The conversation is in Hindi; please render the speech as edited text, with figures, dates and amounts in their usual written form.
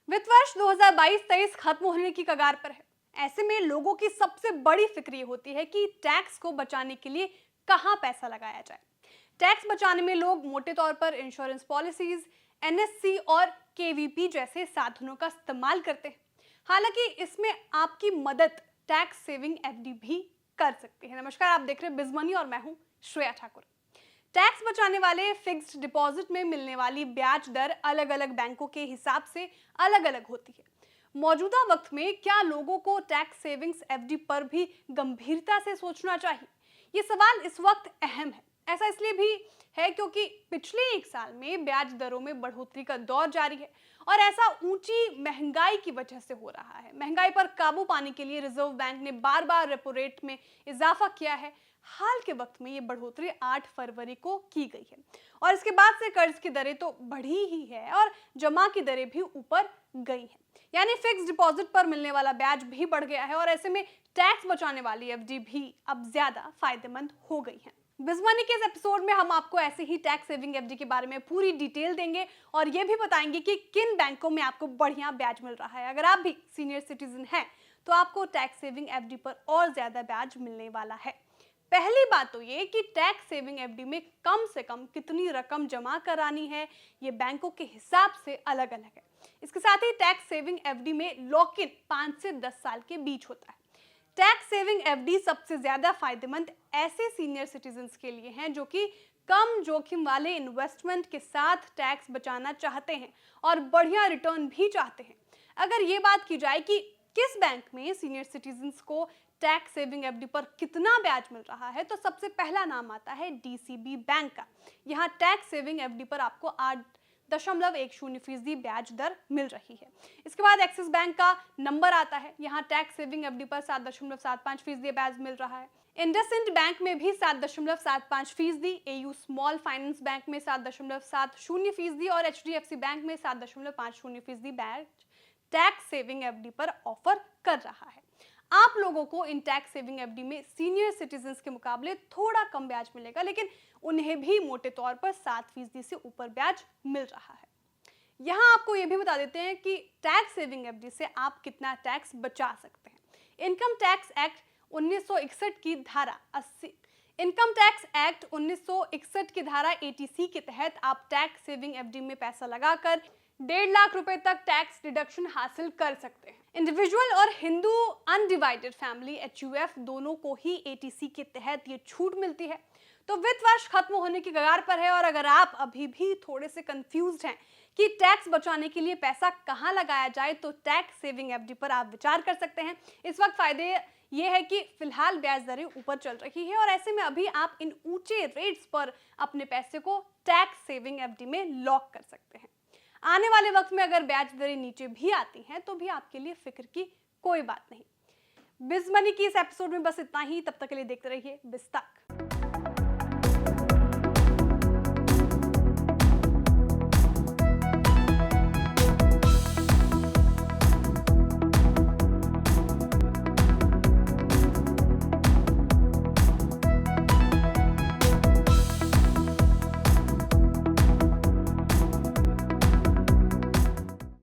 वित्त वर्ष 2022-23 खत्म होने की कगार पर है। ऐसे में लोगों की सबसे बड़ी फिक्र ये होती है कि टैक्स को बचाने के लिए कहां पैसा लगाया जाए। टैक्स बचाने में लोग मोटे तौर पर इंश्योरेंस पॉलिसीज, एनएससी और केवीपी जैसे साधनों का इस्तेमाल करते हैं। हालांकि इसमें आपकी मदद टैक्स सेविंग एफडी भी कर सकती है। नमस्कार, आप देख रहे हैं बिजमनी और मैं हूं श्रेया ठाकुर। टैक्स बचाने वाले फिक्स्ड डिपॉजिट में मिलने वाली ब्याज दर अलग अलग बैंकों के हिसाब से अलग अलग होती है। मौजूदा वक्त में क्या लोगों को टैक्स सेविंग्स एफडी पर भी गंभीरता से सोचना चाहिए? ये सवाल इस वक्त अहम है। ऐसा इसलिए भी है क्योंकि पिछले एक साल में ब्याज दरों में बढ़ोतरी का दौर जारी है और ऐसा ऊंची महंगाई की वजह से हो रहा है। महंगाई पर काबू पाने के लिए रिजर्व बैंक ने बार बार रेपो रेट में इजाफा किया है। हाल के वक्त में ये बढ़ोतरी 8 फरवरी को की गई है और इसके बाद से कर्ज की दरें तो बढ़ी ही है और जमा की दरें भी ऊपर गई हैं। यानी फिक्स डिपॉजिट पर मिलने वाला ब्याज भी बढ़ गया है और ऐसे में टैक्स बचाने वाली एफडी भी अब ज्यादा फायदेमंद हो गई है। बिजमनी के इस एपिसोड में हम आपको ऐसे ही टैक्स सेविंग एफडी के बारे में पूरी डिटेल देंगे और ये भी बताएंगे कि किन बैंकों में आपको बढ़िया ब्याज मिल रहा है। अगर आप भी सीनियर सिटीजन हैं तो आपको टैक्स सेविंग एफडी पर और ज्यादा ब्याज मिलने वाला है। पहली बात तो ये कि टैक्स सेविंग एफडी में कम से कम कितनी रकम जमा करानी है, ये बैंकों के हिसाब से अलग अलग है। इसके साथ ही टैक्स सेविंग एफडी में लॉक इन 5 से 10 साल के बीच होता है। टैक्स सेविंग एफडी सबसे ज्यादा फायदेमंद ऐसे सीनियर सिटीजन्स के लिए हैं जो कि कम जोखिम वाले इन्वेस्टमेंट के साथ टैक्स बचाना चाहते हैं और बढ़िया रिटर्न भी चाहते हैं। अगर ये बात की जाए कि किस बैंक में सीनियर सिटीजन्स को टैक्स सेविंग एफडी पर कितना ब्याज मिल रहा है, तो सबसे पहला नाम आता है डीसीबी बैंक का। यहाँ टैक्स सेविंग एफडी पर आपको 8.10% ब्याज दर मिल रही है। इसके बाद एक्सिस बैंक का नंबर आता है। यहाँ टैक्स सेविंग एफडी पर 7.75% ब्याज मिल रहा है। इंडसइंड बैंक में भी 7.75%, एयू स्मॉल फाइनेंस बैंक में 7.70% और एचडीएफसी बैंक में 7.50% ब्याज टैक्स सेविंग एफडी पर ऑफर कर रहा है। आप लोगों को इन टैक्स सेविंग एफडी में सीनियर सिटीजन्स के मुकाबले थोड़ा कम ब्याज मिलेगा, लेकिन उन्हें भी मोटे तौर पर 7% से ऊपर ब्याज मिल रहा है। यहाँ आपको ये भी बता देते हैं कि टैक्स सेविंग एफडी से आप कितना टैक्स बचा सकते हैं। इनकम टैक्स एक्ट 1961 की धारा 80 इनकम टैक्स एक्ट 1961 की धारा 80C के तहत आप टैक्स सेविंग एफडी में पैसा लगाकर 1.5 लाख रुपए तक टैक्स डिडक्शन हासिल कर सकते हैं। इंडिविजुअल और हिंदू अनडिवाइडेड फैमिली HUF दोनों को ही 80C के तहत ये छूट मिलती है। तो वित्त वर्ष खत्म होने की कगार पर है और अगर आप अभी भी थोड़े से कंफ्यूज्ड हैं कि टैक्स बचाने के लिए पैसा कहां लगाया जाए, तो टैक्स सेविंग एफडी पर आप विचार कर सकते हैं। इस वक्त फायदे ये है कि फिलहाल ब्याज दरें ऊपर चल रही है और ऐसे में अभी आप इन ऊंचे रेट्स पर अपने पैसे को टैक्स सेविंग एफडी में लॉक कर सकते हैं। आने वाले वक्त में अगर ब्याज दरें नीचे भी आती हैं तो भी आपके लिए फिक्र की कोई बात नहीं। बिजमनी की इस एपिसोड में बस इतना ही। तब तक के लिए देखते रहिए बिज़ तक।